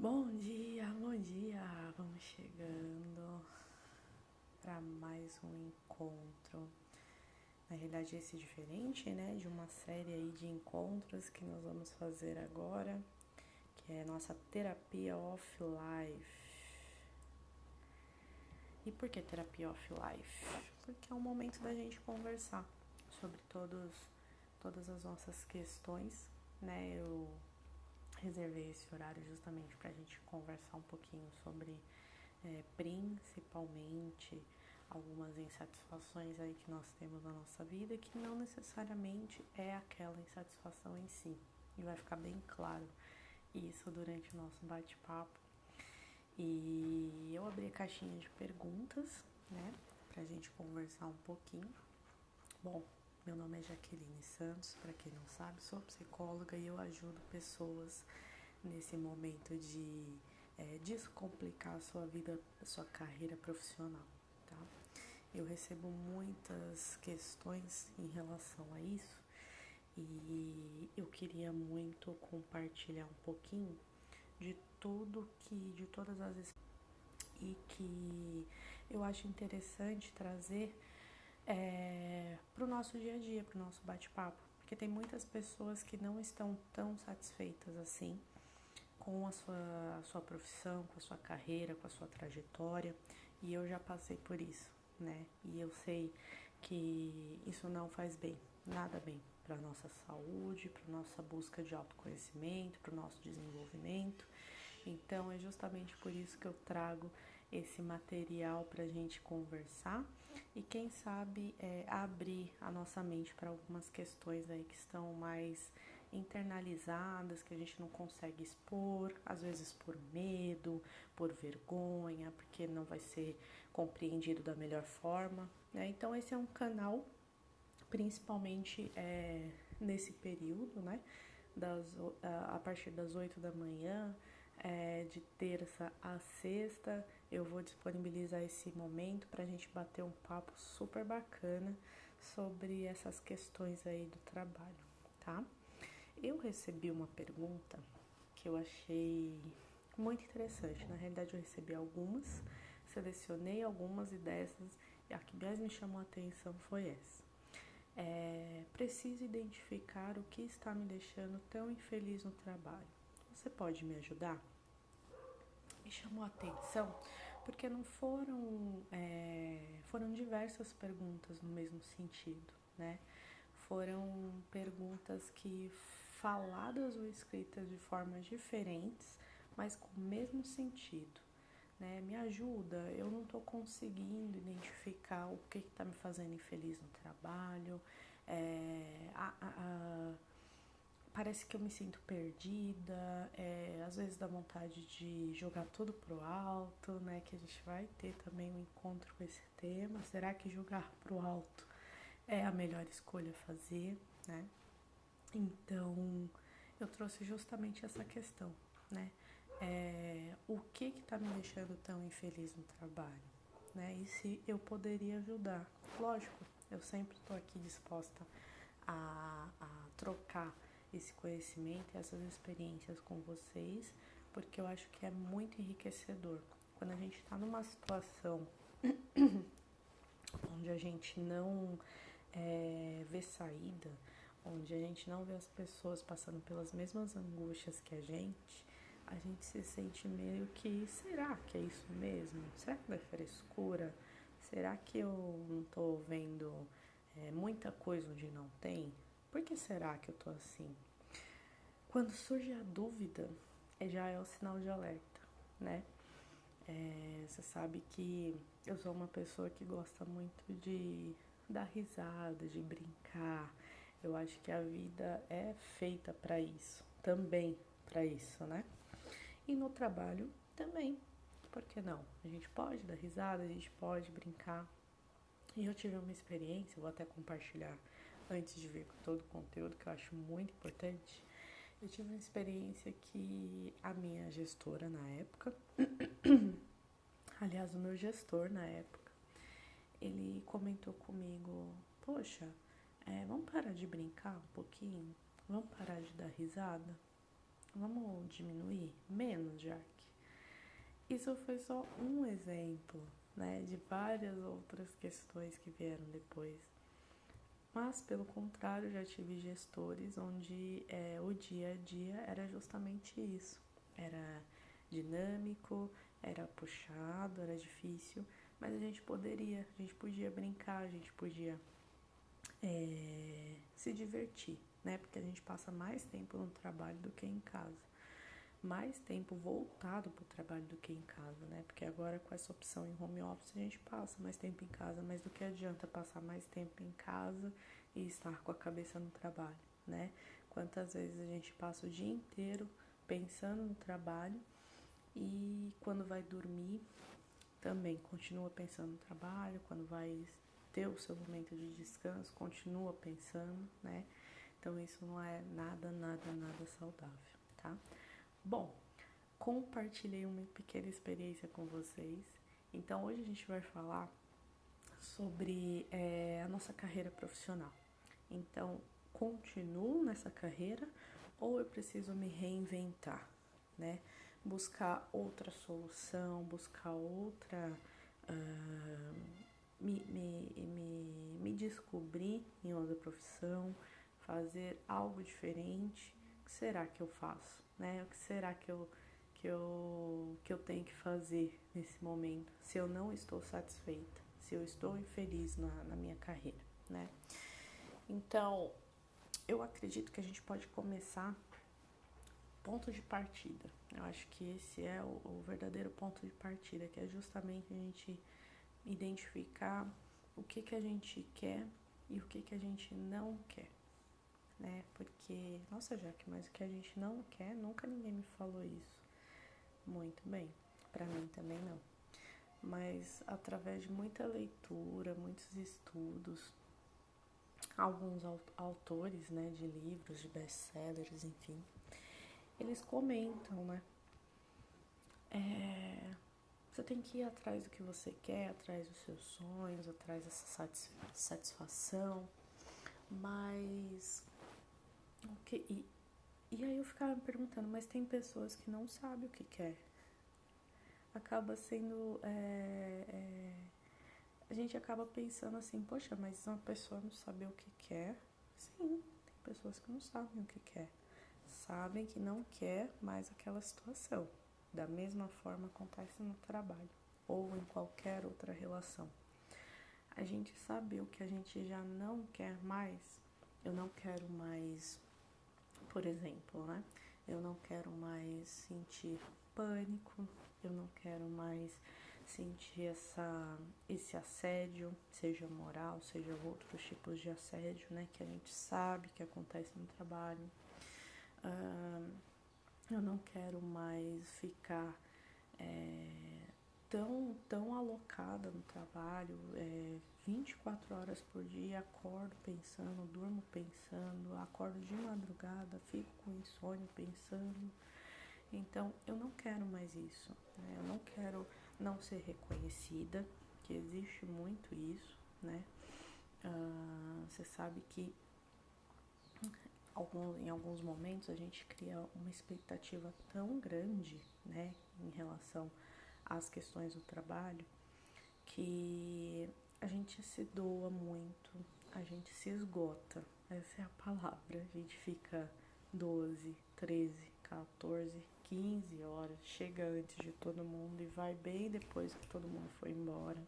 Bom dia, bom dia! Vamos chegando para mais um encontro. Na realidade, esse é diferente, né? De uma série aí de encontros que nós vamos fazer agora, que é a nossa terapia off-life. E por que terapia off-life? Porque é um momento da gente conversar sobre todas as nossas questões, né? Eu reservei esse horário justamente para a gente conversar um pouquinho sobre principalmente algumas insatisfações aí que nós temos na nossa vida, que não necessariamente é aquela insatisfação em si. E vai ficar bem claro isso durante o nosso bate-papo. E eu abri a caixinha de perguntas, né, pra gente conversar um pouquinho. Bom, meu nome é Jaqueline Santos, para quem não sabe, sou psicóloga e eu ajudo pessoas nesse momento de descomplicar a sua vida, a sua carreira profissional, tá? Eu recebo muitas questões em relação a isso e eu queria muito compartilhar um pouquinho de de todas as e que eu acho interessante trazer para o nosso dia a dia, para o nosso bate-papo, porque tem muitas pessoas que não estão tão satisfeitas assim com a sua profissão, com a sua carreira, com a sua trajetória, e eu já passei por isso, né? E eu sei que isso não faz bem, nada bem para nossa saúde, para nossa busca de autoconhecimento, para o nosso desenvolvimento. Então é justamente por isso que eu trago esse material para a gente conversar e quem sabe abrir a nossa mente para algumas questões aí que estão mais internalizadas, que a gente não consegue expor, às vezes por medo, por vergonha, porque não vai ser compreendido da melhor forma, né? Então esse é um canal, principalmente nesse período, né? A partir das 8 da manhã, de terça a sexta, eu vou disponibilizar esse momento para a gente bater um papo super bacana sobre essas questões aí do trabalho, tá? Eu recebi uma pergunta que eu achei muito interessante. Na realidade, eu recebi algumas, selecionei algumas e dessas, e a que mais me chamou a atenção foi essa. Preciso identificar o que está me deixando tão infeliz no trabalho. Você pode me ajudar? Me chamou a atenção porque não foram diversas perguntas no mesmo sentido, né? Foram perguntas que faladas ou escritas de formas diferentes, mas com o mesmo sentido, né? Me ajuda, eu não estou conseguindo identificar o que está me fazendo infeliz no trabalho, parece que eu me sinto perdida, às vezes dá vontade de jogar tudo pro alto, né? Que a gente vai ter também um encontro com esse tema. Será que jogar pro alto é a melhor escolha a fazer, né? Então, eu trouxe justamente essa questão, né? O que tá me deixando tão infeliz no trabalho, né? E se eu poderia ajudar? Lógico, eu sempre estou aqui disposta a trocar esse conhecimento e essas experiências com vocês, porque eu acho que é muito enriquecedor. Quando a gente está numa situação onde a gente não vê saída, onde a gente não vê as pessoas passando pelas mesmas angústias que a gente se sente meio que, será que é isso mesmo? Será que não é frescura? Será que eu não tô vendo muita coisa onde não tem? Por que será que eu tô assim? Quando surge a dúvida, já é o sinal de alerta, né? Você sabe que eu sou uma pessoa que gosta muito de dar risada, de brincar. Eu acho que a vida é feita para isso, também para isso, né? E no trabalho também, por que não? A gente pode dar risada, a gente pode brincar. E eu tive uma experiência, vou até compartilhar antes de ver todo o conteúdo, que eu acho muito importante. Eu tive uma experiência que a minha gestora na época, aliás, o meu gestor na época, ele comentou comigo, poxa, vamos parar de brincar um pouquinho? Vamos parar de dar risada? Vamos diminuir? Menos, Jack? isso foi só um exemplo, né, de várias outras questões que vieram depois. Mas, pelo contrário, já tive gestores onde o dia a dia era justamente isso. Era dinâmico, era puxado, era difícil, mas a gente podia brincar, a gente podia se divertir, né? Porque a gente passa mais tempo no trabalho do que em casa. Mais tempo voltado para o trabalho do que em casa, né? Porque agora com essa opção em home office a gente passa mais tempo em casa, mas do que adianta passar mais tempo em casa e estar com a cabeça no trabalho, né? Quantas vezes a gente passa o dia inteiro pensando no trabalho e quando vai dormir também continua pensando no trabalho, quando vai ter o seu momento de descanso, continua pensando, né? Então isso não é nada saudável, tá? Bom, compartilhei uma pequena experiência com vocês. Então hoje a gente vai falar sobre a nossa carreira profissional. Então, continuo nessa carreira ou eu preciso me reinventar, né? Buscar outra solução, buscar outra... me descobrir em outra profissão, fazer algo diferente. O que será que eu faço, né? O que será que eu tenho que fazer nesse momento, se eu não estou satisfeita, se eu estou infeliz na minha carreira, né? Então, eu acredito que a gente pode começar ponto de partida. Eu acho que esse é o verdadeiro ponto de partida, que é justamente a gente identificar o que a gente quer e o que a gente não quer, né? Porque, nossa, Jaque, mas o que a gente não quer, nunca ninguém me falou isso. Muito bem, pra mim também não. Mas através de muita leitura, muitos estudos, alguns autores, né, de livros, de best-sellers, enfim, eles comentam, né? Você tem que ir atrás do que você quer, atrás dos seus sonhos, atrás dessa satisfação, mas e aí eu ficava me perguntando, mas tem pessoas que não sabem o que quer. Acaba sendo a gente acaba pensando assim, poxa, mas uma pessoa não saber o que quer? Sim, tem pessoas que não sabem o que quer. Sabem que não quer mais aquela situação. Da mesma forma acontece no trabalho ou em qualquer outra relação. A gente sabe o que a gente já não quer mais. Eu não quero mais, por exemplo, né? Eu não quero mais sentir pânico, eu não quero mais sentir esse assédio, seja moral, seja outros tipos de assédio, né, que a gente sabe que acontece no trabalho. Eu não quero mais ficar tão alocada no trabalho, 24 horas por dia, acordo pensando, durmo pensando, acordo de madrugada, fico com insônia pensando. Então, eu não quero mais isso, né? Eu não quero não ser reconhecida, que existe muito isso, né? Você sabe que em alguns momentos a gente cria uma expectativa tão grande, né, em relação às questões do trabalho, que a gente se doa muito, a gente se esgota, essa é a palavra, a gente fica 12, 13, 14, 15 horas, chega antes de todo mundo e vai bem depois que todo mundo foi embora.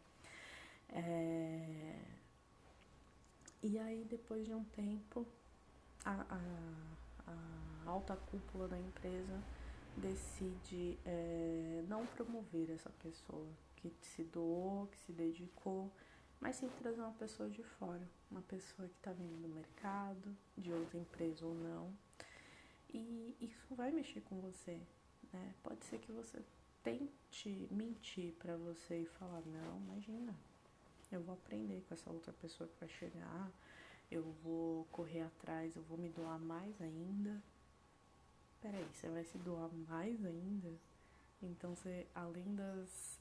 E aí, depois de um tempo, a alta cúpula da empresa decide não promover essa pessoa que se doou, que se dedicou, mas sim trazer uma pessoa de fora, uma pessoa que está vindo do mercado, de outra empresa ou não. E isso vai mexer com você, né? Pode ser que você tente mentir para você e falar, não, imagina, eu vou aprender com essa outra pessoa que vai chegar, eu vou correr atrás, eu vou me doar mais ainda. Peraí, você vai se doar mais ainda? Então, você, além das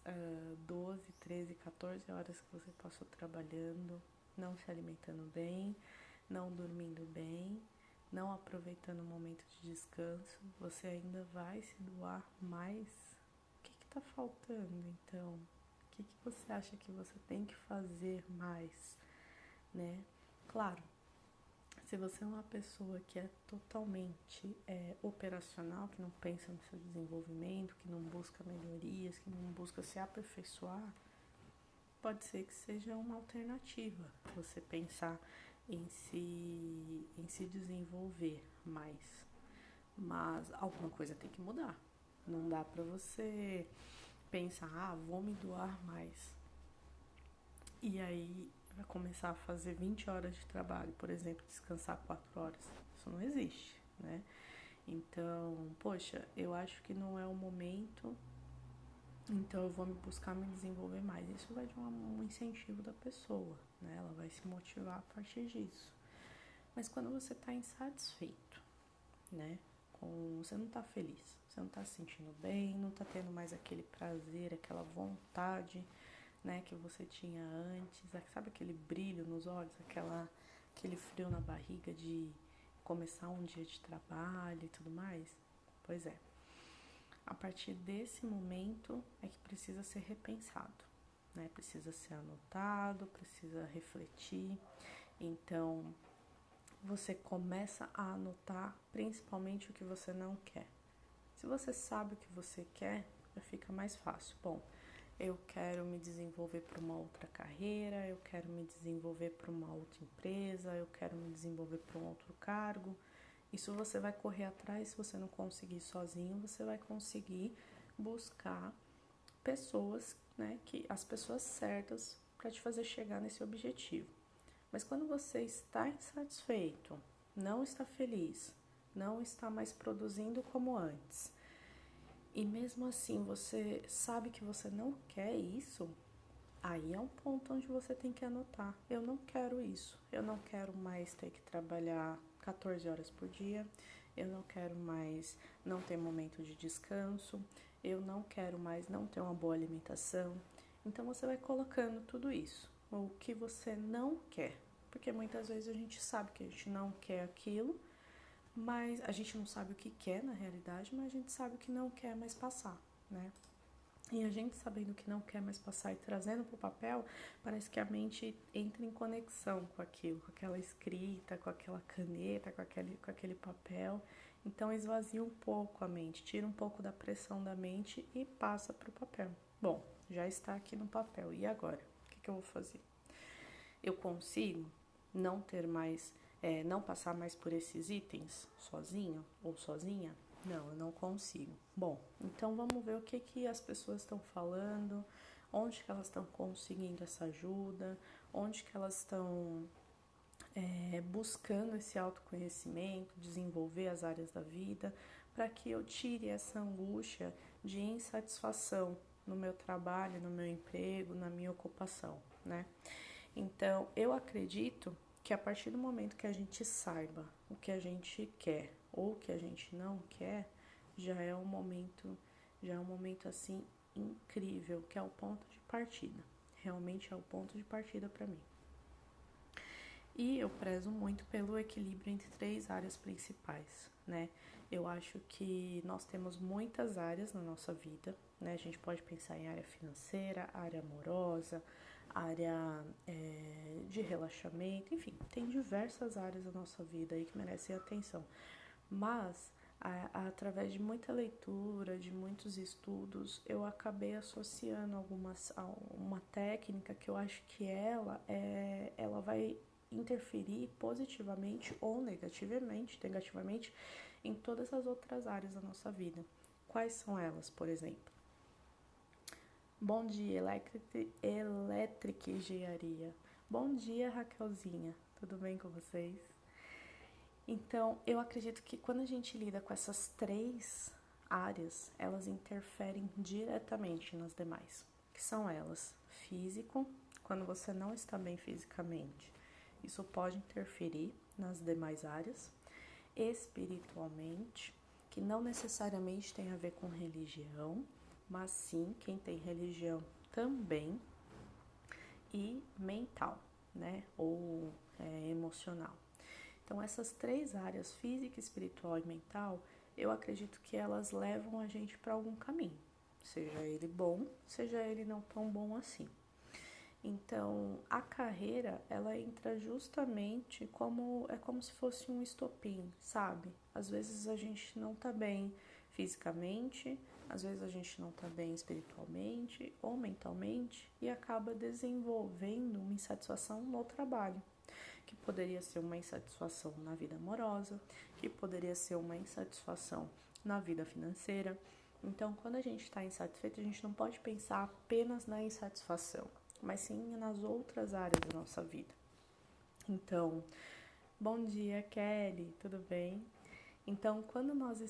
12, 13, 14 horas que você passou trabalhando, não se alimentando bem, não dormindo bem, não aproveitando o momento de descanso, você ainda vai se doar mais? O que tá faltando, então? O que você acha que você tem que fazer mais, né? Claro, se você é uma pessoa que é totalmente operacional, que não pensa no seu desenvolvimento, que não busca melhorias, que não busca se aperfeiçoar, pode ser que seja uma alternativa você pensar em se desenvolver mais. Mas alguma coisa tem que mudar. Não dá pra você pensar, vou me doar mais. E aí vai começar a fazer 20 horas de trabalho, por exemplo, descansar 4 horas. Isso não existe, né? Então, poxa, eu acho que não é o momento, então eu vou me buscar me desenvolver mais. Isso vai de um incentivo da pessoa, né? Ela vai se motivar a partir disso. Mas quando você tá insatisfeito, né? Você não tá feliz, você não tá se sentindo bem, não tá tendo mais aquele prazer, aquela vontade, né, que você tinha antes, sabe aquele brilho nos olhos, aquele frio na barriga de começar um dia de trabalho e tudo mais? Pois é, a partir desse momento é que precisa ser repensado, né? Precisa ser anotado, precisa refletir. Então, você começa a anotar principalmente o que você não quer. Se você sabe o que você quer, já fica mais fácil. Bom, eu quero me desenvolver para uma outra carreira, eu quero me desenvolver para uma outra empresa, eu quero me desenvolver para um outro cargo. Isso você vai correr atrás, se você não conseguir sozinho, você vai conseguir buscar pessoas, né, as pessoas certas para te fazer chegar nesse objetivo. Mas quando você está insatisfeito, não está feliz, não está mais produzindo como antes, e mesmo assim você sabe que você não quer isso, aí é um ponto onde você tem que anotar. Eu não quero isso, eu não quero mais ter que trabalhar 14 horas por dia, eu não quero mais não ter momento de descanso, eu não quero mais não ter uma boa alimentação. Então você vai colocando tudo isso, o que você não quer. Porque muitas vezes a gente sabe que a gente não quer aquilo, mas a gente não sabe o que quer na realidade, mas a gente sabe o que não quer mais passar, né? E a gente sabendo o que não quer mais passar e trazendo para o papel, parece que a mente entra em conexão com aquilo, com aquela escrita, com aquela caneta, com aquele papel. Então esvazia um pouco a mente, tira um pouco da pressão da mente e passa para o papel. Bom, já está aqui no papel, e agora? O que eu vou fazer? Eu consigo não ter mais, não passar mais por esses itens sozinho ou sozinha? Não, eu não consigo. Bom, então vamos ver o que as pessoas estão falando, onde que elas estão conseguindo essa ajuda, onde que elas estão buscando esse autoconhecimento, desenvolver as áreas da vida, para que eu tire essa angústia de insatisfação no meu trabalho, no meu emprego, na minha ocupação, né? Então, eu acredito que a partir do momento que a gente saiba o que a gente quer ou o que a gente não quer, já é um momento assim incrível, que é o ponto de partida. Realmente é o ponto de partida para mim. E eu prezo muito pelo equilíbrio entre 3 áreas principais, né? Eu acho que nós temos muitas áreas na nossa vida, né? A gente pode pensar em área financeira, área amorosa, área de relaxamento, enfim, tem diversas áreas da nossa vida aí que merecem atenção. Mas, através de muita leitura, de muitos estudos, eu acabei associando uma técnica que eu acho que ela vai interferir positivamente ou negativamente em todas as outras áreas da nossa vida. Quais são elas, por exemplo? Bom dia, Elétrica Engenharia. Bom dia, Raquelzinha. Tudo bem com vocês? Então, eu acredito que quando a gente lida com essas 3 áreas, elas interferem diretamente nas demais, que são elas: físico, quando você não está bem fisicamente, isso pode interferir nas demais áreas; espiritualmente, que não necessariamente tem a ver com religião, mas sim, quem tem religião também; e mental, né, ou emocional. Então, essas 3 áreas, física, espiritual e mental, eu acredito que elas levam a gente para algum caminho. seja ele bom, seja ele não tão bom assim. Então, a carreira, ela entra justamente como se fosse um estopim, sabe? Às vezes a gente não tá bem fisicamente, às vezes a gente não tá bem espiritualmente ou mentalmente e acaba desenvolvendo uma insatisfação no trabalho, que poderia ser uma insatisfação na vida amorosa, que poderia ser uma insatisfação na vida financeira. Então, quando a gente está insatisfeito, a gente não pode pensar apenas na insatisfação, mas sim nas outras áreas da nossa vida. Então, bom dia, Kelly, tudo bem? Então, quando nós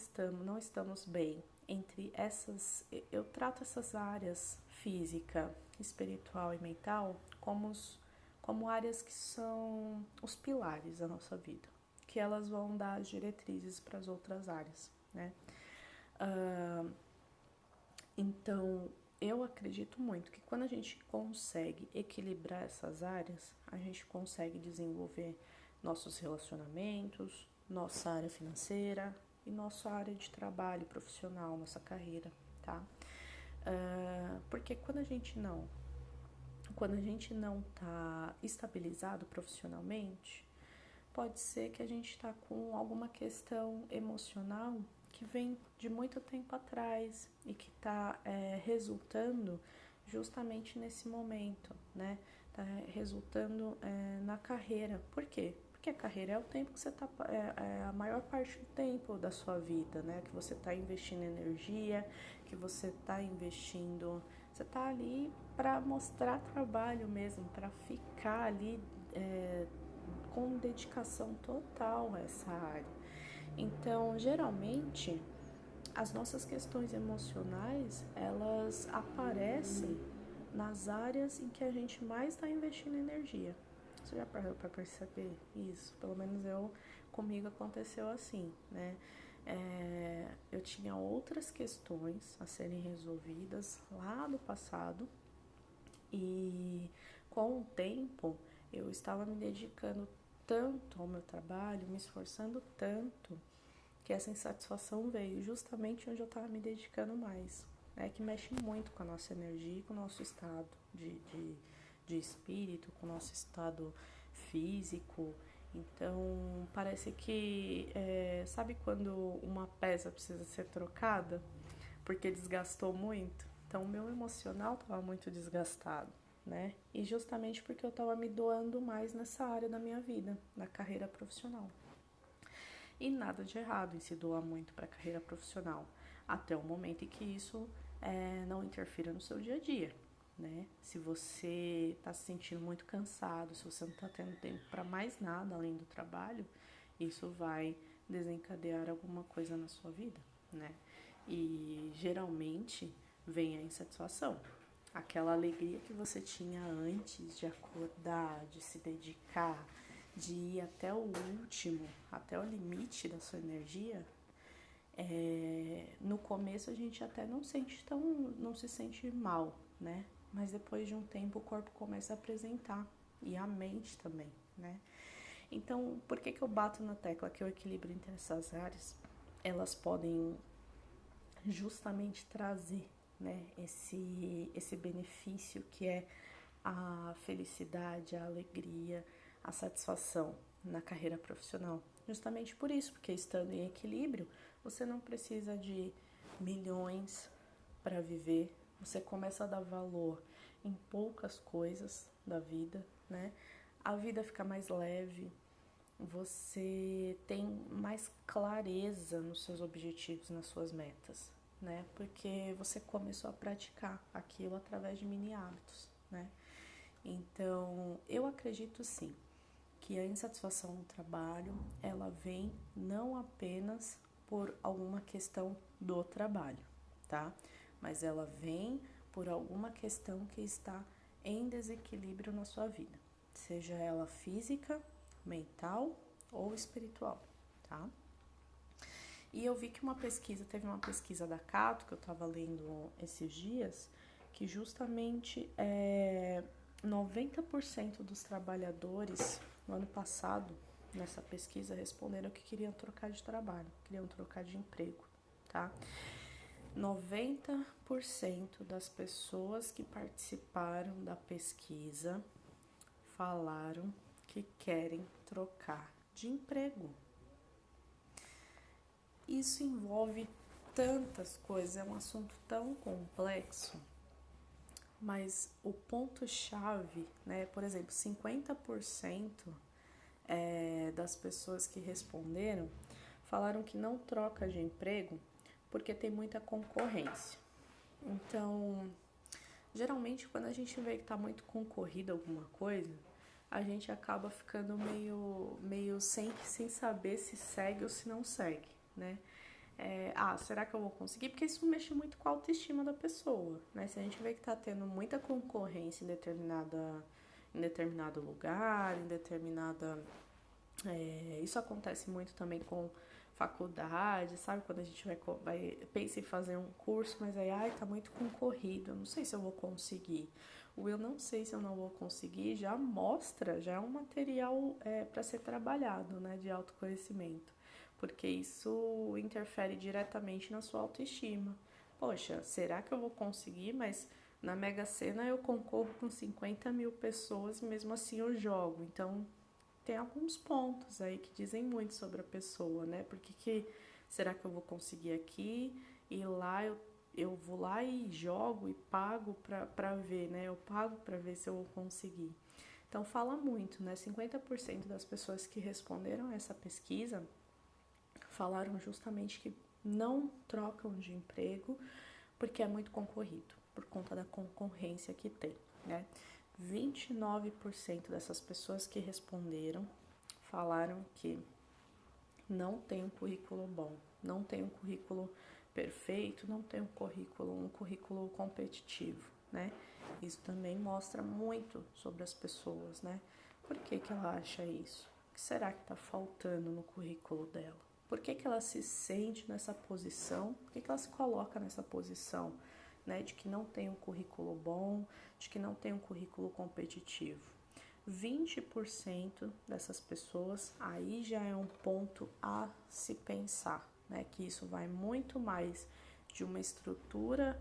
não estamos bem entre essas, eu trato essas áreas física, espiritual e mental como áreas que são os pilares da nossa vida, que elas vão dar as diretrizes para as outras áreas, né? Então, eu acredito muito que quando a gente consegue equilibrar essas áreas, a gente consegue desenvolver nossos relacionamentos, nossa área financeira e nossa área de trabalho profissional, nossa carreira, tá? Porque quando a gente não tá estabilizado profissionalmente, pode ser que a gente está com alguma questão emocional que vem de muito tempo atrás e que está resultando justamente nesse momento, né? Está resultando na carreira. Por quê? Porque a carreira é o tempo que você está, a maior parte do tempo da sua vida, né? Que você está investindo energia, que você está investindo, você está ali para mostrar trabalho mesmo, para ficar ali com dedicação total a essa área. Então, geralmente, as nossas questões emocionais, elas aparecem nas áreas em que a gente mais está investindo energia. Você já parou para perceber isso? Pelo menos comigo aconteceu assim, né? Eu tinha outras questões a serem resolvidas lá no passado e com o tempo eu estava me dedicando tanto ao meu trabalho, me esforçando tanto, que essa insatisfação veio justamente onde eu estava me dedicando mais, né? Que mexe muito com a nossa energia e com o nosso estado de espírito, com o nosso estado físico. Então, parece que, sabe quando uma peça precisa ser trocada porque desgastou muito? Então, o meu emocional estava muito desgastado, né? E justamente porque eu estava me doando mais nessa área da minha vida, na carreira profissional. E nada de errado em se doar muito para a carreira profissional, até o momento em que isso não interfira no seu dia a dia, né? Se você está se sentindo muito cansado, se você não está tendo tempo para mais nada além do trabalho, isso vai desencadear alguma coisa na sua vida, né? E geralmente vem a insatisfação. Aquela alegria que você tinha antes de acordar, de se dedicar, de ir até o último, até o limite da sua energia, no começo a gente até não se sente mal, né? Mas depois de um tempo o corpo começa a apresentar, e a mente também, né? Então, por que eu bato na tecla que o equilíbrio entre essas áreas, elas podem justamente trazer, né, esse benefício que é a felicidade, a alegria, a satisfação na carreira profissional. Justamente por isso, porque estando em equilíbrio, você não precisa de milhões para viver, você começa a dar valor em poucas coisas da vida, né? A vida fica mais leve, você tem mais clareza nos seus objetivos, nas suas metas, né? Porque você começou a praticar aquilo através de mini hábitos, né? Então, eu acredito sim que a insatisfação no trabalho, ela vem não apenas por alguma questão do trabalho, tá? Mas ela vem por alguma questão que está em desequilíbrio na sua vida, seja ela física, mental ou espiritual, tá? E eu vi que teve uma pesquisa da Cato, que eu estava lendo esses dias, que justamente 90% dos trabalhadores no ano passado, nessa pesquisa, responderam que queriam trocar de trabalho, queriam trocar de emprego, tá? 90% das pessoas que participaram da pesquisa falaram que querem trocar de emprego. Isso envolve tantas coisas, é um assunto tão complexo, mas o ponto-chave, né, por exemplo, 50% das pessoas que responderam falaram que não troca de emprego porque tem muita concorrência. Então, geralmente quando a gente vê que está muito concorrida alguma coisa, a gente acaba ficando meio sem saber se segue ou se não segue, né? Será que eu vou conseguir? Porque isso mexe muito com a autoestima da pessoa, né? Se a gente vê que está tendo muita concorrência em determinado lugar, isso acontece muito também com faculdade, sabe? Quando a gente pensa em fazer um curso, mas aí, tá muito concorrido, eu não sei se eu vou conseguir. Eu não sei se eu não vou conseguir já mostra, já é um material para ser trabalhado, né? De autoconhecimento. Porque isso interfere diretamente na sua autoestima. Poxa, será que eu vou conseguir? Mas na Mega Sena eu concorro com 50 mil pessoas, mesmo assim eu jogo. Então, tem alguns pontos aí que dizem muito sobre a pessoa, né? Porque será que eu vou conseguir aqui? E lá eu vou lá e jogo e pago pra ver, né? Eu pago pra ver se eu vou conseguir. Então, fala muito, né? 50% das pessoas que responderam a essa pesquisa falaram justamente que não trocam de emprego porque é muito concorrido, por conta da concorrência que tem, né? 29% dessas pessoas que responderam falaram que não tem um currículo bom, não tem um currículo perfeito, não tem um currículo competitivo, né? Isso também mostra muito sobre as pessoas, né? Por que ela acha isso? O que será que está faltando no currículo dela? Por que ela se sente nessa posição? Por que ela se coloca nessa posição, né? De que não tem um currículo bom, de que não tem um currículo competitivo. 20% dessas pessoas, aí já é um ponto a se pensar, né? Que isso vai muito mais de uma estrutura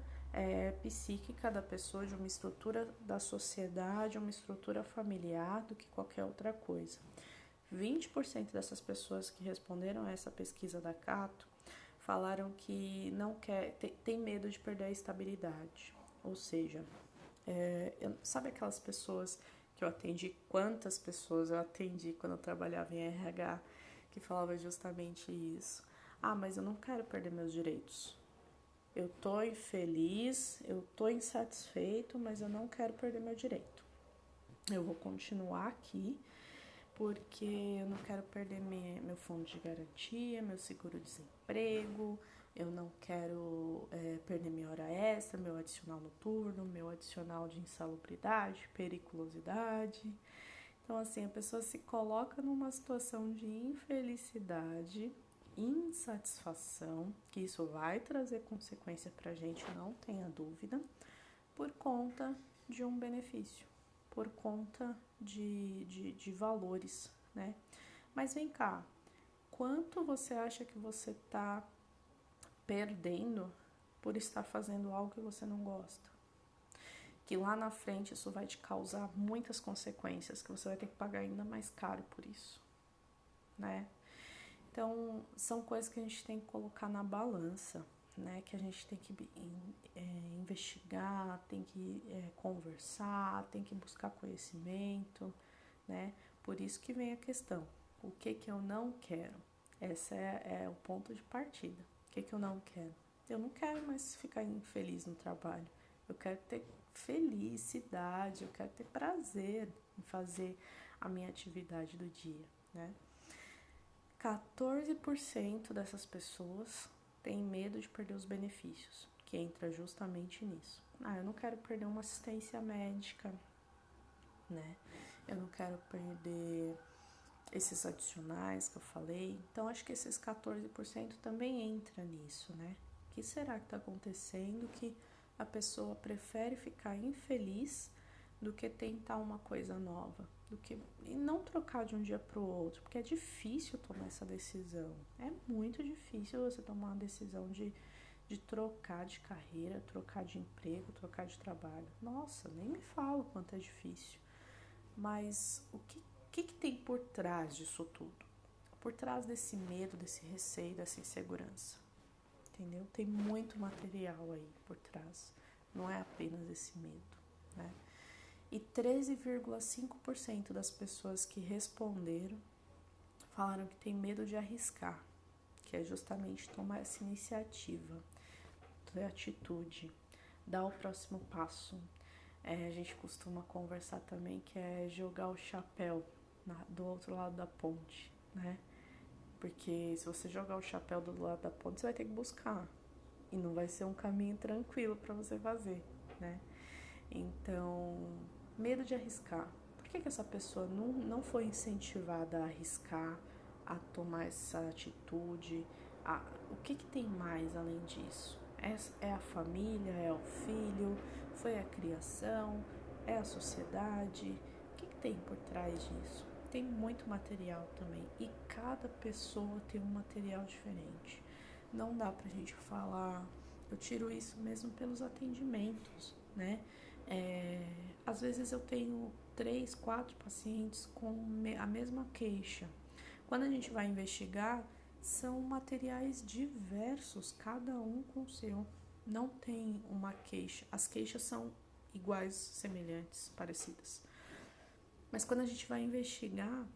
psíquica da pessoa, de uma estrutura da sociedade, uma estrutura familiar do que qualquer outra coisa. 20% dessas pessoas que responderam a essa pesquisa da Cato falaram que não tem medo de perder a estabilidade. Ou seja, sabe aquelas pessoas que eu atendi, quantas pessoas eu atendi quando eu trabalhava em RH, que falava justamente isso. Mas eu não quero perder meus direitos. Eu tô infeliz, eu tô insatisfeito, mas eu não quero perder meu direito. Eu vou continuar aqui, porque eu não quero perder meu fundo de garantia, meu seguro-desemprego, eu não quero perder minha hora extra, meu adicional noturno, meu adicional de insalubridade, periculosidade. Então, assim, a pessoa se coloca numa situação de infelicidade, insatisfação, que isso vai trazer consequência pra gente, não tenha dúvida, por conta de um benefício, por conta de valores, né? Mas vem cá, quanto você acha que você está perdendo por estar fazendo algo que você não gosta? Que lá na frente isso vai te causar muitas consequências, que você vai ter que pagar ainda mais caro por isso, né? Então, são coisas que a gente tem que colocar na balança, né? Que a gente tem que investigar, tem que conversar, tem que buscar conhecimento, né? Por isso que vem a questão, o que eu não quero? Esse é o ponto de partida. O que eu não quero? Eu não quero mais ficar infeliz no trabalho. Eu quero ter felicidade, eu quero ter prazer em fazer a minha atividade do dia, né? 14% dessas pessoas têm medo de perder os benefícios, que entra justamente nisso. Eu não quero perder uma assistência médica, né? Eu não quero perder esses adicionais que eu falei. Então, acho que esses 14% também entra nisso, né? O que será que está acontecendo que a pessoa prefere ficar infeliz do que tentar uma coisa nova? E não trocar de um dia para o outro, porque é difícil tomar essa decisão. É muito difícil você tomar uma decisão de de trocar de carreira, trocar de emprego, trocar de trabalho. Nossa, nem me fala o quanto é difícil. Mas o que tem por trás disso tudo? Por trás desse medo, desse receio, dessa insegurança? Entendeu? Tem muito material aí por trás. Não é apenas esse medo, né? E 13,5% das pessoas que responderam falaram que tem medo de arriscar, que é justamente tomar essa iniciativa, ter atitude, dar o próximo passo. A gente costuma conversar também que é jogar o chapéu do outro lado da ponte, né? Porque se você jogar o chapéu do lado da ponte, você vai ter que buscar. E não vai ser um caminho tranquilo para você fazer, né? Então, medo de arriscar. Por que essa pessoa não foi incentivada a arriscar, a tomar essa atitude? O que tem mais além disso? É a família? É o filho? Foi a criação? É a sociedade? O que tem por trás disso? Tem muito material também. E cada pessoa tem um material diferente. Não dá pra gente falar... Eu tiro isso mesmo pelos atendimentos, né? Às vezes eu tenho 3, 4 pacientes com a mesma queixa. Quando a gente vai investigar, são materiais diversos, cada um com o seu. Não tem uma queixa. As queixas são iguais, semelhantes, parecidas. Mas quando a gente vai investigar,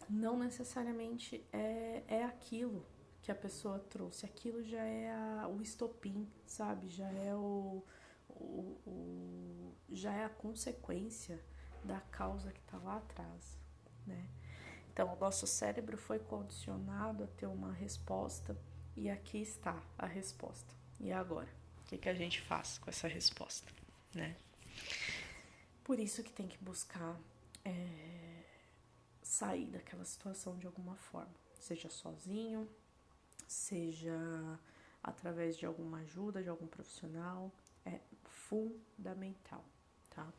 não necessariamente é aquilo que a pessoa trouxe. Aquilo já é o estopim, sabe? Já é já é a consequência da causa que está lá atrás, né? Então, o nosso cérebro foi condicionado a ter uma resposta e aqui está a resposta. E agora? O que a gente faz com essa resposta, né? Por isso que tem que buscar sair daquela situação de alguma forma. Seja sozinho, seja através de alguma ajuda, de algum profissional. É fundamental, tá?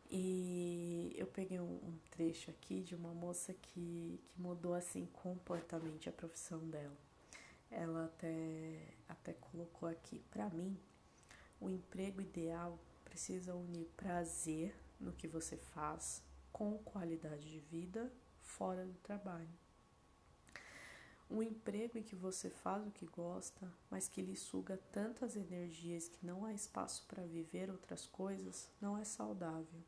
E eu peguei um trecho aqui de uma moça que mudou assim completamente a profissão dela. Ela até colocou aqui: para mim, o emprego ideal precisa unir prazer no que você faz com qualidade de vida fora do trabalho. Um emprego em que você faz o que gosta, mas que lhe suga tantas energias que não há espaço para viver outras coisas, não é saudável.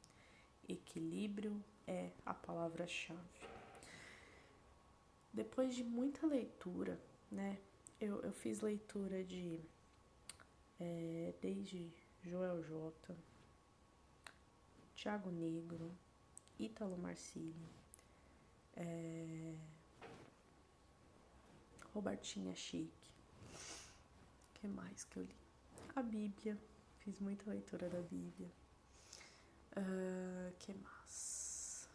Equilíbrio é a palavra-chave. Depois de muita leitura, né? Eu fiz leitura desde Joel J, Thiago Negro, Ítalo Marcílio, Robertinha Chique. O que mais que eu li? A Bíblia. Fiz muita leitura da Bíblia. Que mais?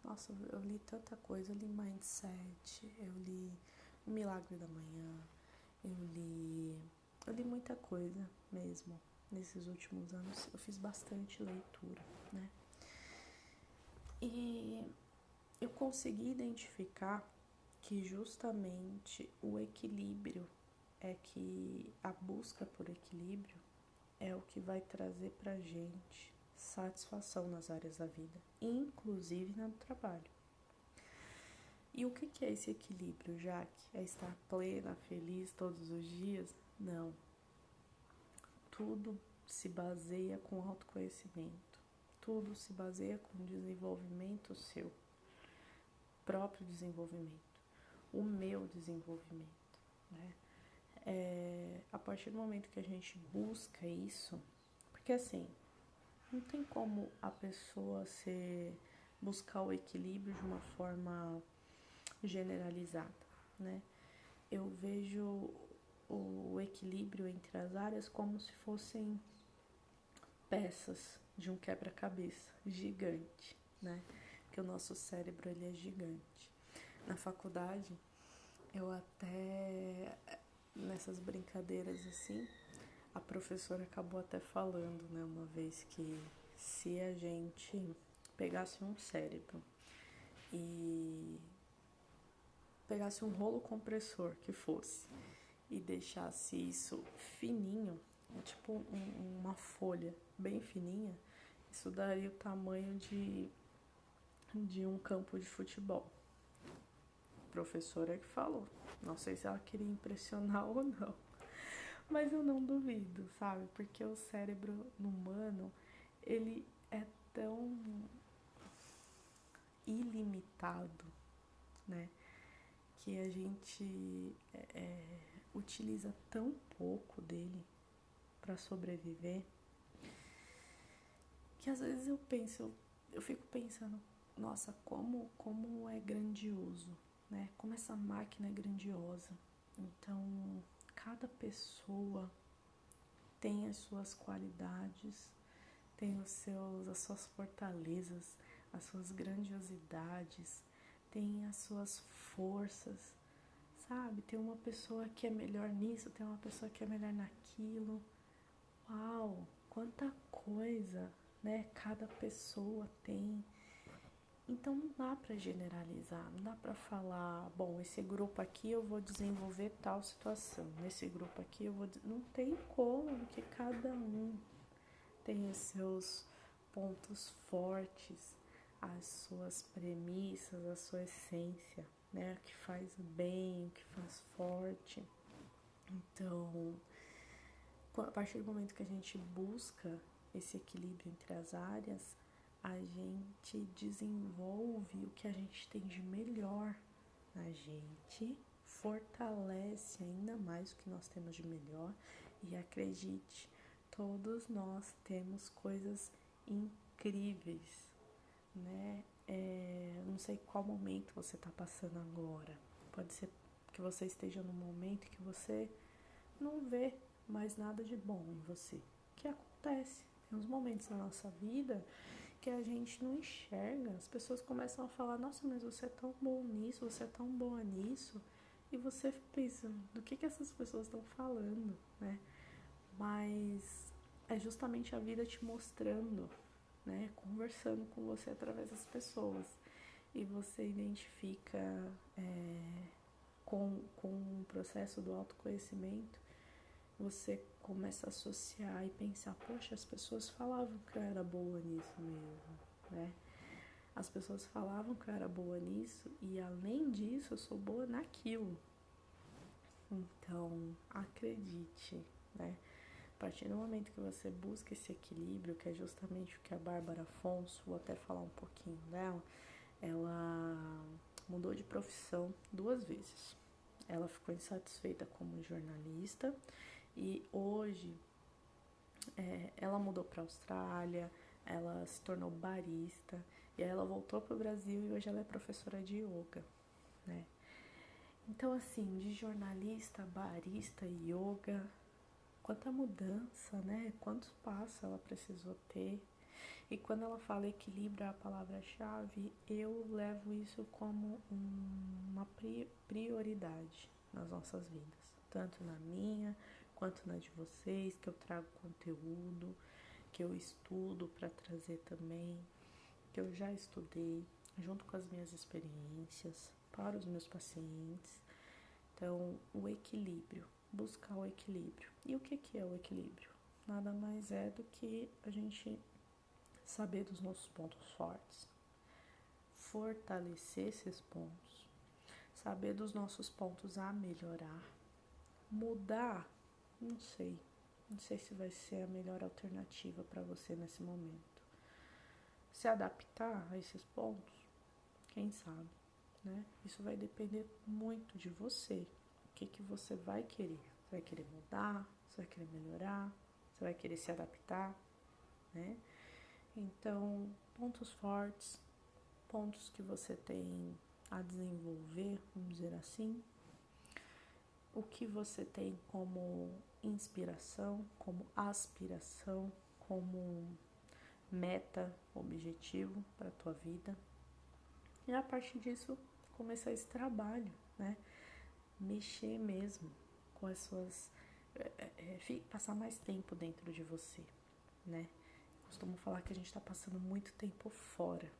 Nossa, eu li tanta coisa. Eu li Mindset, eu li O Milagre da Manhã, eu li muita coisa mesmo. Nesses últimos anos eu fiz bastante leitura, né? E eu consegui identificar que justamente o equilíbrio a busca por equilíbrio é o que vai trazer pra gente satisfação nas áreas da vida, inclusive no trabalho. E o que é esse equilíbrio, Jaque? É estar plena, feliz todos os dias? Não. Tudo se baseia com autoconhecimento. Tudo se baseia com desenvolvimento seu. Próprio desenvolvimento. O meu desenvolvimento, né? A partir do momento que a gente busca isso, porque assim, não tem como a pessoa buscar o equilíbrio de uma forma generalizada, né? Eu vejo o equilíbrio entre as áreas como se fossem peças de um quebra-cabeça gigante, né? Porque o nosso cérebro, ele é gigante. Na faculdade, eu até, nessas brincadeiras assim, a professora acabou até falando, né, uma vez que se a gente pegasse um cérebro e pegasse um rolo compressor que fosse e deixasse isso fininho, tipo uma folha bem fininha, isso daria o tamanho de um campo de futebol. A professora que falou. Não sei se ela queria impressionar ou não, mas eu não duvido, sabe? Porque o cérebro humano, ele é tão ilimitado, né? Que a gente utiliza tão pouco dele para sobreviver, que às vezes eu fico pensando, nossa, como é grandioso, né? Como essa máquina é grandiosa. Então, cada pessoa tem as suas qualidades, tem as suas fortalezas, as suas grandiosidades, tem as suas forças, sabe? Tem uma pessoa que é melhor nisso, tem uma pessoa que é melhor naquilo. Uau, quanta coisa, né? Cada pessoa tem. Então não dá para generalizar, não dá para falar, bom, esse grupo aqui eu vou desenvolver tal situação, nesse grupo aqui eu vou... Não tem como, porque cada um tem os seus pontos fortes, as suas premissas, a sua essência, né? O que faz bem, o que faz forte. Então, a partir do momento que a gente busca esse equilíbrio entre as áreas, a gente desenvolve o que a gente tem de melhor. A gente fortalece ainda mais o que nós temos de melhor. E acredite, todos nós temos coisas incríveis, né? Não sei qual momento você está passando agora. Pode ser que você esteja num momento que você não vê mais nada de bom em você. O que acontece? Tem uns momentos na nossa vida que a gente não enxerga. As pessoas começam a falar, nossa, mas você é tão bom nisso, você é tão boa nisso. E você pensa, do que essas pessoas estão falando, né? Mas é justamente a vida te mostrando, né? Conversando com você através das pessoas. E você identifica com o processo do autoconhecimento, você começa a associar e pensar, poxa, as pessoas falavam que eu era boa nisso mesmo, né? As pessoas falavam que eu era boa nisso e além disso eu sou boa naquilo. Então, acredite, né? A partir do momento que você busca esse equilíbrio, que é justamente o que a Bárbara Afonso, vou até falar um pouquinho dela, ela mudou de profissão 2 vezes. Ela ficou insatisfeita como jornalista e hoje ela mudou para a Austrália, ela se tornou barista e aí ela voltou para o Brasil e hoje ela é professora de yoga, né? Então, assim, de jornalista, barista, yoga, quanta mudança, né? Quantos passos ela precisou ter. E quando ela fala equilíbrio, a palavra-chave, eu levo isso como uma prioridade nas nossas vidas. Tanto na minha, quanto na de vocês, que eu trago conteúdo, que eu estudo para trazer também, que eu já estudei, junto com as minhas experiências, para os meus pacientes. Então, o equilíbrio, buscar o equilíbrio. E o que é o equilíbrio? Nada mais é do que a gente saber dos nossos pontos fortes, fortalecer esses pontos, saber dos nossos pontos a melhorar, mudar, não sei se vai ser a melhor alternativa para você nesse momento. Se adaptar a esses pontos, quem sabe, né? Isso vai depender muito de você. O que você vai querer? Você vai querer mudar? Você vai querer melhorar? Você vai querer se adaptar, né? Então, pontos fortes, pontos que você tem a desenvolver, vamos dizer assim. O que você tem como inspiração, como aspiração, como meta, objetivo para a tua vida. E a partir disso, começar esse trabalho, né? Mexer mesmo com as suas... passar mais tempo dentro de você, né? Costumo falar que a gente está passando muito tempo fora,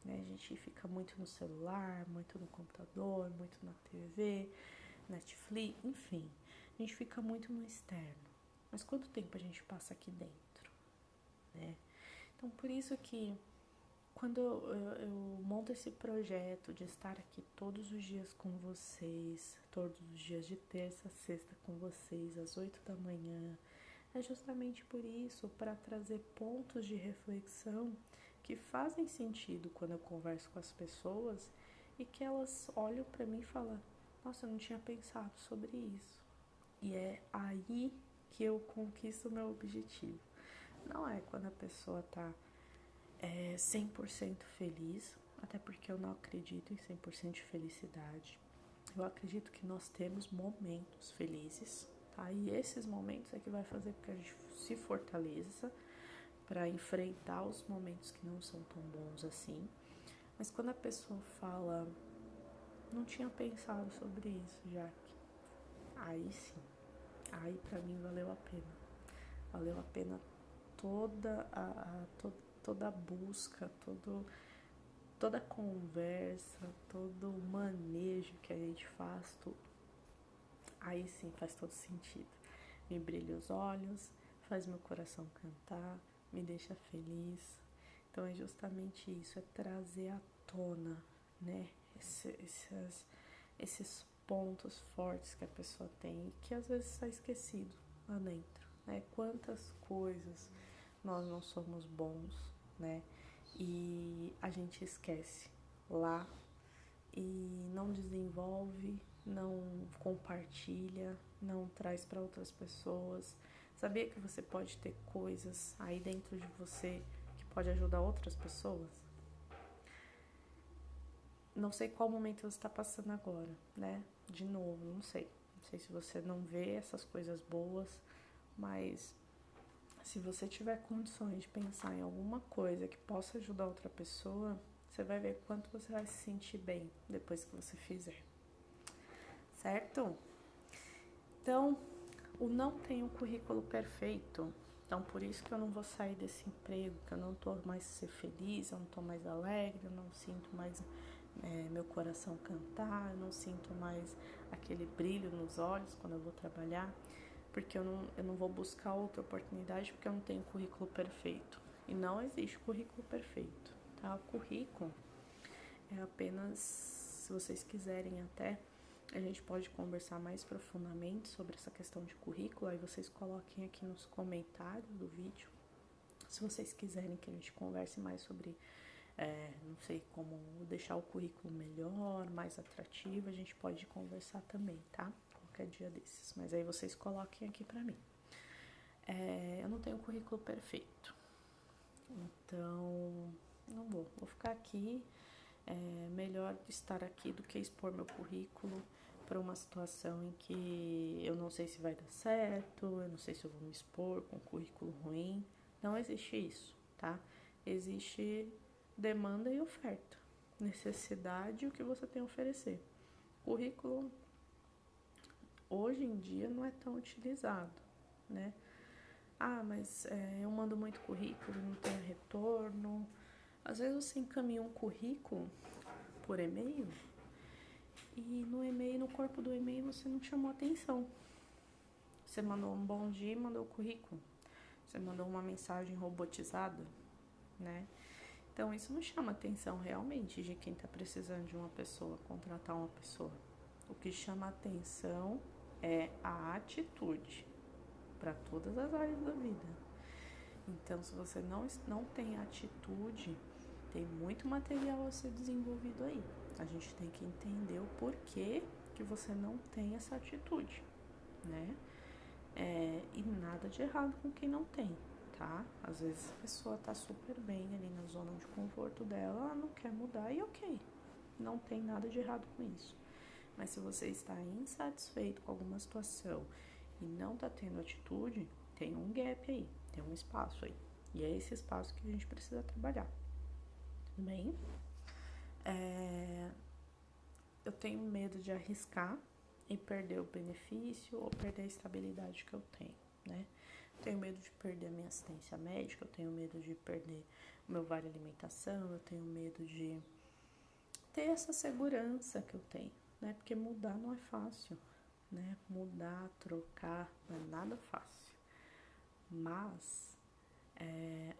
né? A gente fica muito no celular, muito no computador, muito na TV, Netflix, enfim. a gente fica muito no externo. Mas quanto tempo a gente passa aqui dentro, né? Então, por isso que quando eu monto esse projeto de estar aqui todos os dias com vocês, todos os dias de terça a sexta com vocês, às 8 da manhã, é justamente por isso, para trazer pontos de reflexão que fazem sentido quando eu converso com as pessoas e que elas olham para mim e falam: nossa, eu não tinha pensado sobre isso. E é aí que eu conquisto o meu objetivo. Não é quando a pessoa tá 100% feliz, até porque eu não acredito em 100% de felicidade. Eu acredito que nós temos momentos felizes, tá? E esses momentos é que vai fazer com que a gente se fortaleça para enfrentar os momentos que não são tão bons assim. Mas quando a pessoa fala: não tinha pensado sobre isso, Jaque, aí sim, aí pra mim valeu a pena. Valeu a pena toda a busca, toda a conversa, todo o manejo que a gente faz, tudo. Aí sim faz todo sentido. Me brilha os olhos, faz meu coração cantar, me deixa feliz. Então é justamente isso, é trazer à tona, né, esses pontos fortes que a pessoa tem e que às vezes está esquecido lá dentro, né? Quantas coisas nós não somos bons, né? E a gente esquece lá e não desenvolve, não compartilha, não traz para outras pessoas. Sabia que você pode ter coisas aí dentro de você que pode ajudar outras pessoas? Não sei qual momento você está passando agora, né? De novo, não sei. Não sei se você não vê essas coisas boas, mas se você tiver condições de pensar em alguma coisa que possa ajudar outra pessoa, você vai ver quanto você vai se sentir bem depois que você fizer. Certo? Então, o não tem um currículo perfeito. Então, por isso que eu não vou sair desse emprego, que eu não tô mais ser feliz, eu não tô mais alegre, eu não sinto mais meu coração cantar, eu não sinto mais aquele brilho nos olhos quando eu vou trabalhar, porque eu não vou buscar outra oportunidade porque eu não tenho currículo perfeito. E não existe currículo perfeito, tá? O currículo é apenas, se vocês quiserem até, a gente pode conversar mais profundamente sobre essa questão de currículo, aí vocês coloquem aqui nos comentários do vídeo, se vocês quiserem que a gente converse mais sobre, não sei, como deixar o currículo melhor, mais atrativo, a gente pode conversar também, tá? Qualquer dia desses, mas aí vocês coloquem aqui pra mim. Eu não tenho currículo perfeito, então não vou ficar aqui. Melhor estar aqui do que expor meu currículo para uma situação em que eu não sei se vai dar certo, eu não sei se eu vou me expor com um currículo ruim. Não existe isso, tá? Existe demanda e oferta, necessidade e o que você tem a oferecer. Currículo, hoje em dia, não é tão utilizado, né? Ah, mas eu mando muito currículo, não tenho retorno. Às vezes você encaminha um currículo por e-mail e no e-mail, no corpo do e-mail, você não chamou atenção. Você mandou um bom dia e mandou o currículo. Você mandou uma mensagem robotizada, né? Então isso não chama atenção realmente de quem está precisando de uma pessoa, contratar uma pessoa. O que chama atenção é a atitude para todas as áreas da vida. Então, se você não tem atitude, tem muito material a ser desenvolvido aí. A gente tem que entender o porquê que você não tem essa atitude, né? E nada de errado com quem não tem, tá? Às vezes a pessoa tá super bem ali na zona de conforto dela, ela não quer mudar e ok, não tem nada de errado com isso. Mas se você está insatisfeito com alguma situação e não tá tendo atitude, tem um gap aí, tem um espaço aí. E é esse espaço que a gente precisa trabalhar. Tudo bem? Eu tenho medo de arriscar e perder o benefício ou perder a estabilidade que eu tenho, né? Eu tenho medo de perder a minha assistência médica, eu tenho medo de perder o meu vale alimentação, eu tenho medo de ter essa segurança que eu tenho, né? Porque mudar não é fácil, né? Mudar, trocar, não é nada fácil. Mas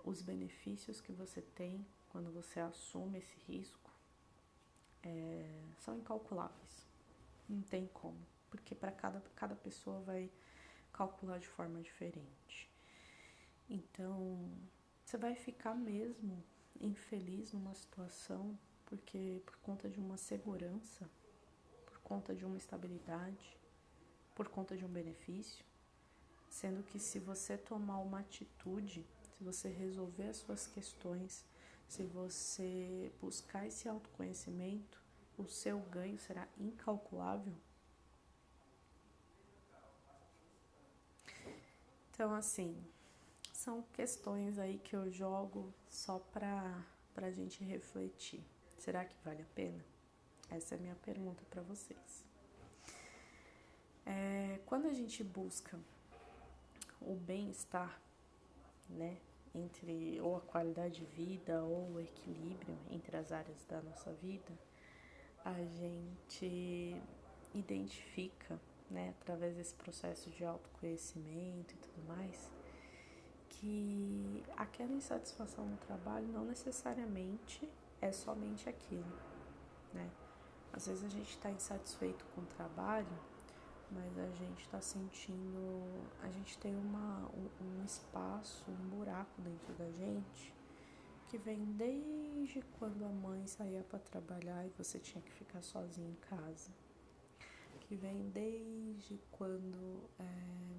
os benefícios que você tem quando você assume esse risco são incalculáveis. Não tem como, porque para cada pessoa vai calcular de forma diferente. Então, você vai ficar mesmo infeliz numa situação porque por conta de uma segurança, por conta de uma estabilidade, por conta de um benefício, sendo que se você tomar uma atitude, se você resolver as suas questões, se você buscar esse autoconhecimento, o seu ganho será incalculável. Então, assim, são questões aí que eu jogo só pra gente refletir. Será que vale a pena? Essa é a minha pergunta para vocês. Quando a gente busca o bem-estar, né, entre ou a qualidade de vida ou o equilíbrio entre as áreas da nossa vida, a gente identifica, né, através desse processo de autoconhecimento e tudo mais, que aquela insatisfação no trabalho não necessariamente é somente aquilo, né? Às vezes a gente está insatisfeito com o trabalho, mas a gente está sentindo, a gente tem um espaço, um buraco dentro da gente que vem desde quando a mãe saía para trabalhar e você tinha que ficar sozinho em casa, que vem desde quando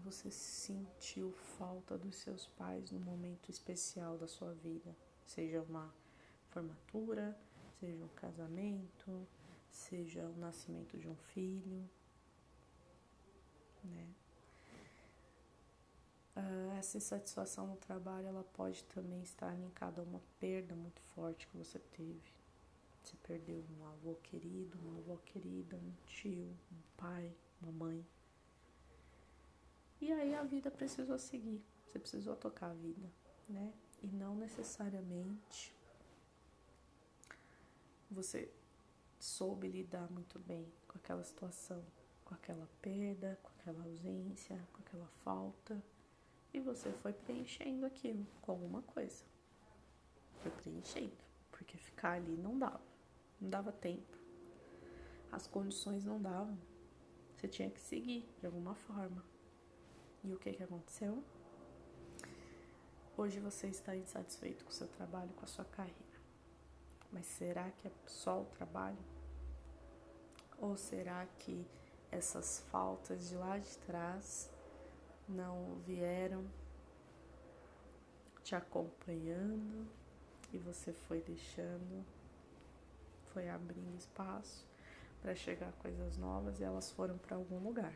você sentiu falta dos seus pais num momento especial da sua vida, seja uma formatura, seja um casamento, seja o nascimento de um filho, né? Essa insatisfação no trabalho, ela pode também estar linkada a uma perda muito forte que você teve. Você perdeu um avô querido, uma avó querida, um tio, um pai, uma mãe. E aí a vida precisou seguir, você precisou tocar a vida, né? E não necessariamente você soube lidar muito bem com aquela situação, com aquela perda, com aquela ausência, com aquela falta. E você foi preenchendo aquilo com alguma coisa. Foi preenchendo, porque ficar ali não dava tempo. As condições não davam. Você tinha que seguir de alguma forma. E o que aconteceu? Hoje você está insatisfeito com o seu trabalho, com a sua carreira. Mas será que é só o trabalho? Ou será que essas faltas de lá de trás não vieram te acompanhando e você foi deixando, foi abrindo espaço para chegar a coisas novas e elas foram para algum lugar.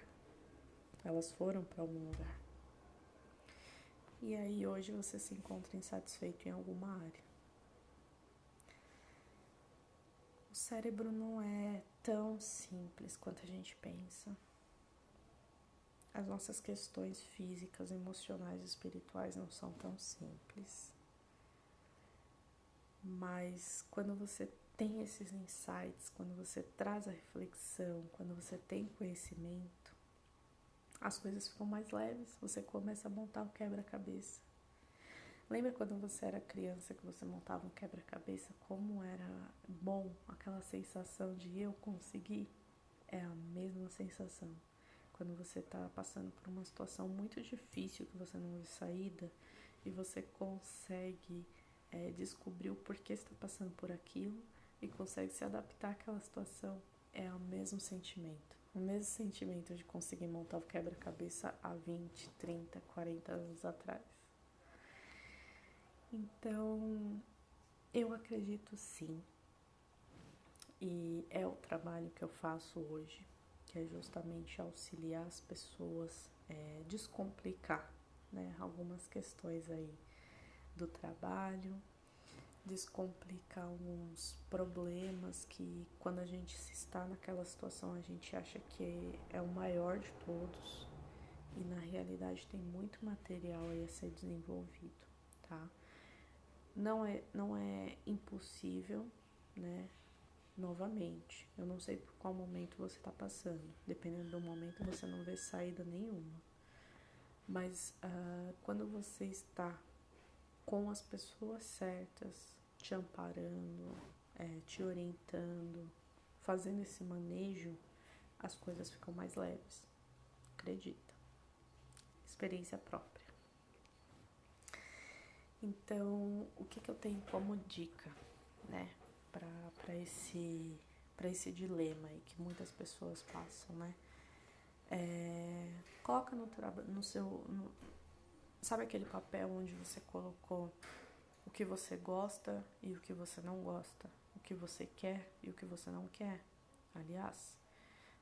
E aí hoje você se encontra insatisfeito em alguma área. O cérebro não é tão simples quanto a gente pensa. As nossas questões físicas, emocionais e espirituais não são tão simples. Mas quando você tem esses insights, quando você traz a reflexão, quando você tem conhecimento, as coisas ficam mais leves, você começa a montar o quebra-cabeça. Lembra quando você era criança que você montava um quebra-cabeça? Como era bom aquela sensação de eu conseguir? É a mesma sensação. Quando você está passando por uma situação muito difícil que você não vê saída e você consegue descobrir o porquê você está passando por aquilo e consegue se adaptar àquela situação, é o mesmo sentimento. O mesmo sentimento de conseguir montar o quebra-cabeça há 20, 30, 40 anos atrás. Então, eu acredito sim, e é o trabalho que eu faço hoje, que é justamente auxiliar as pessoas, descomplicar, né, algumas questões aí do trabalho, descomplicar alguns problemas que quando a gente está naquela situação a gente acha que é o maior de todos e na realidade tem muito material aí a ser desenvolvido, tá? Não é impossível, né? novamente, eu não sei por qual momento você está passando. Dependendo do momento, você não vê saída nenhuma. Mas quando você está com as pessoas certas, te amparando, te orientando, fazendo esse manejo, as coisas ficam mais leves. Acredita. Experiência própria. Então, o que eu tenho como dica, né, para esse dilema aí que muitas pessoas passam, né? Coloca no seu... sabe aquele papel onde você colocou o que você gosta e o que você não gosta? O que você quer e o que você não quer? Aliás,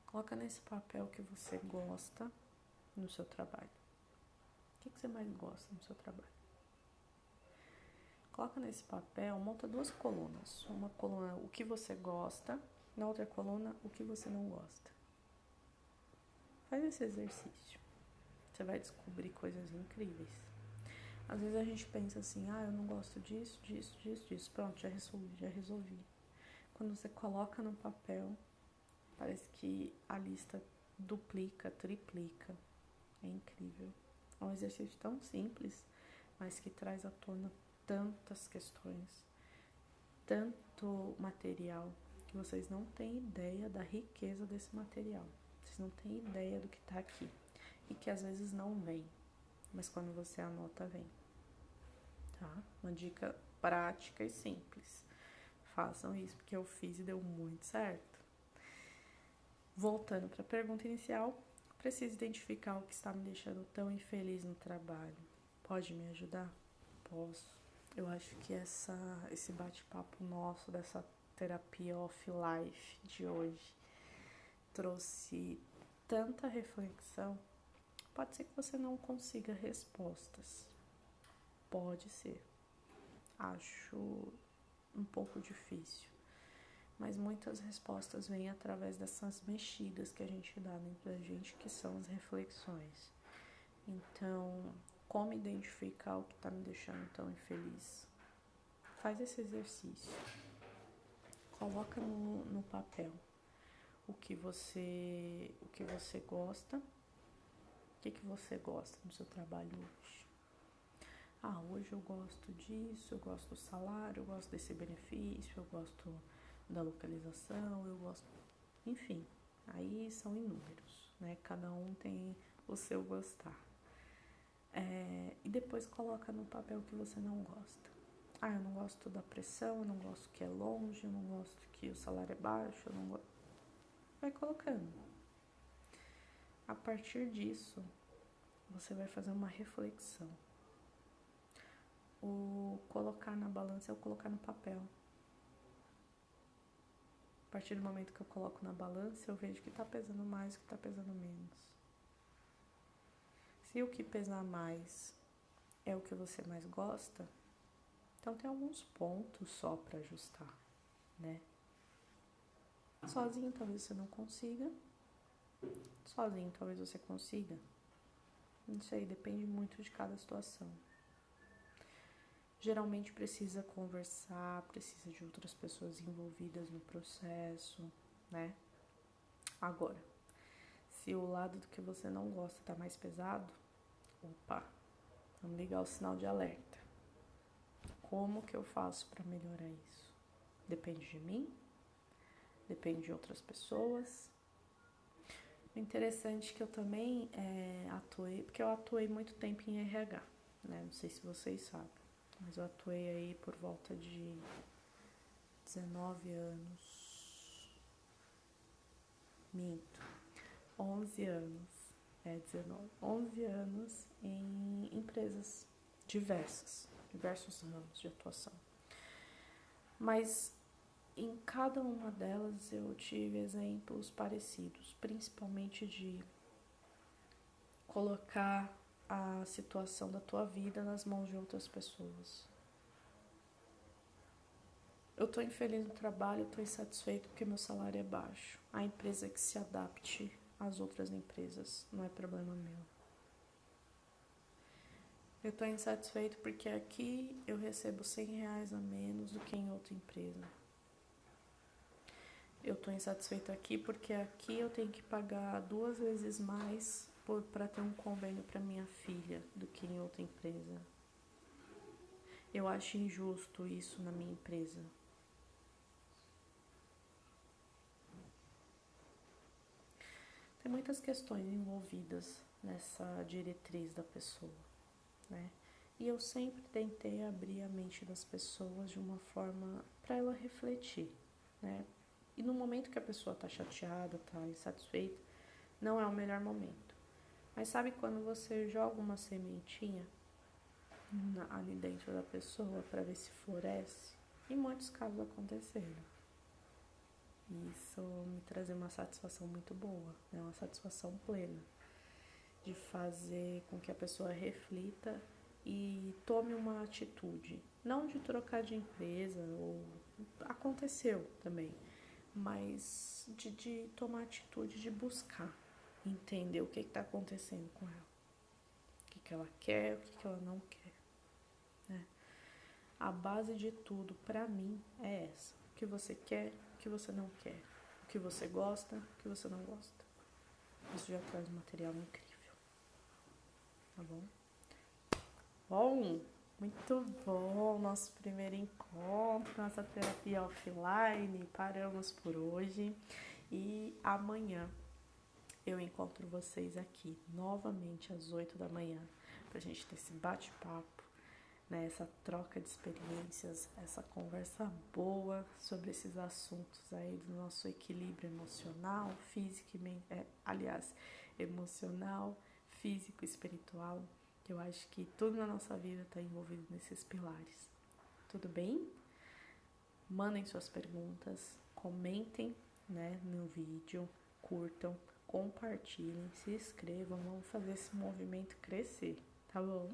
coloca nesse papel o que você gosta no seu trabalho. O que você mais gosta no seu trabalho? Coloca nesse papel, monta 2 colunas. Uma coluna, o que você gosta, na outra coluna, o que você não gosta. Faz esse exercício. Você vai descobrir coisas incríveis. Às vezes a gente pensa assim, eu não gosto disso. Pronto, já resolvi. Quando você coloca no papel, parece que a lista duplica, triplica. É incrível. É um exercício tão simples, mas que traz à tona tantas questões, tanto material, que vocês não têm ideia da riqueza desse material. Vocês não têm ideia do que está aqui. E que às vezes não vem, mas quando você anota, vem. Tá? Uma dica prática e simples. Façam isso, porque eu fiz e deu muito certo. Voltando para a pergunta inicial, preciso identificar o que está me deixando tão infeliz no trabalho. Pode me ajudar? Posso. Eu acho que esse bate-papo nosso, dessa terapia off-life de hoje, trouxe tanta reflexão. Pode ser que você não consiga respostas. Pode ser. Acho um pouco difícil. Mas muitas respostas vêm através dessas mexidas que a gente dá dentro da gente, que são as reflexões. Então, como identificar o que está me deixando tão infeliz? Faz esse exercício. Coloca no papel o que você gosta. O que você gosta no seu trabalho hoje? Hoje eu gosto disso, eu gosto do salário, eu gosto desse benefício, eu gosto da localização, eu gosto... Enfim, aí são inúmeros, né? Cada um tem o seu gostar. E depois coloca no papel o que você não gosta. Eu não gosto da pressão, eu não gosto que é longe, eu não gosto que o salário é baixo, eu não gosto... Vai colocando. A partir disso, você vai fazer uma reflexão. O colocar na balança é o colocar no papel. A partir do momento que eu coloco na balança, eu vejo que está pesando mais, que está pesando menos. Se o que pesar mais é o que você mais gosta, então tem alguns pontos só para ajustar, né? Sozinho talvez você não consiga. Sozinho talvez você consiga. Não sei, depende muito de cada situação. Geralmente precisa conversar, precisa de outras pessoas envolvidas no processo, né? Agora, se o lado do que você não gosta tá mais pesado, vamos ligar o sinal de alerta. Como que eu faço para melhorar isso? Depende de mim? Depende de outras pessoas? O interessante é que eu também atuei, porque eu atuei muito tempo em RH, né? Não sei se vocês sabem, mas eu atuei aí por volta de 19 anos. Minto. 11 anos. 11 anos em empresas diversos ramos de atuação. Mas em cada uma delas eu tive exemplos parecidos, principalmente de colocar a situação da tua vida nas mãos de outras pessoas. Eu tô infeliz no trabalho, eu tô insatisfeito porque meu salário é baixo. A empresa que se adapte às outras empresas, não é problema meu. Eu tô insatisfeito porque aqui eu recebo R$100 a menos do que em outra empresa. eu tô insatisfeito aqui porque aqui eu tenho que pagar 2 vezes mais para ter um convênio para minha filha do que em outra empresa. Eu acho injusto isso na minha empresa. Tem muitas questões envolvidas nessa diretriz da pessoa, né? E eu sempre tentei abrir a mente das pessoas de uma forma para ela refletir, né? E no momento que a pessoa tá chateada, tá insatisfeita, não é o melhor momento. Mas sabe quando você joga uma sementinha ali dentro da pessoa para ver se floresce? Em muitos casos aconteceram. E isso me trazia uma satisfação muito boa, né? Uma satisfação plena de fazer com que a pessoa reflita e tome uma atitude. Não de trocar de empresa, ou aconteceu também, mas de tomar atitude de buscar entender o que está acontecendo com ela, o que ela quer, o que ela não quer, né? A base de tudo para mim é essa: o que você quer, o que você não quer, o que você gosta, o que você não gosta. Isso já traz um material incrível, tá bom? Bom, muito bom nosso primeiro encontro, nossa terapia offline. Paramos por hoje e amanhã eu encontro vocês aqui novamente às 8 da manhã pra gente ter esse bate-papo, né, essa troca de experiências, essa conversa boa sobre esses assuntos aí do nosso equilíbrio emocional, físico e emocional, físico e espiritual, que eu acho que tudo na nossa vida está envolvido nesses pilares. Tudo bem? Mandem suas perguntas, comentem, né, no vídeo, curtam, compartilhem, se inscrevam, vamos fazer esse movimento crescer, tá bom?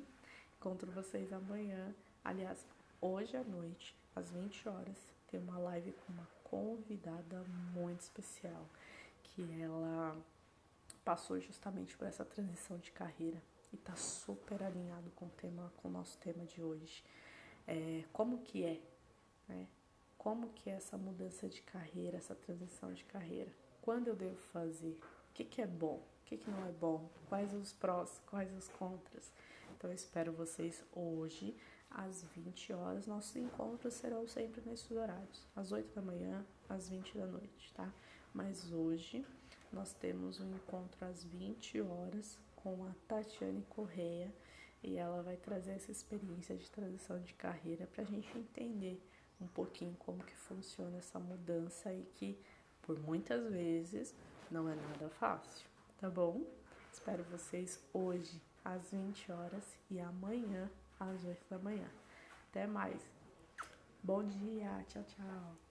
Encontro vocês amanhã, aliás, hoje à noite, às 20 horas, tem uma live com uma convidada muito especial, que ela passou justamente por essa transição de carreira e tá super alinhado com o nosso tema de hoje. Como que é, né? Como que é essa mudança de carreira, essa transição de carreira? Quando eu devo fazer? O que é bom? O que não é bom? Quais os prós? Quais os contras? Então eu espero vocês hoje às 20 horas. Nossos encontros serão sempre nesses horários, às 8 da manhã, às 20 da noite, tá? Mas hoje nós temos um encontro às 20 horas com a Tatiane Correia e ela vai trazer essa experiência de transição de carreira pra gente entender um pouquinho como que funciona essa mudança e que por muitas vezes não é nada fácil, tá bom? Espero vocês hoje às 20 horas e amanhã às 8 da manhã. Até mais. Bom dia, tchau, tchau.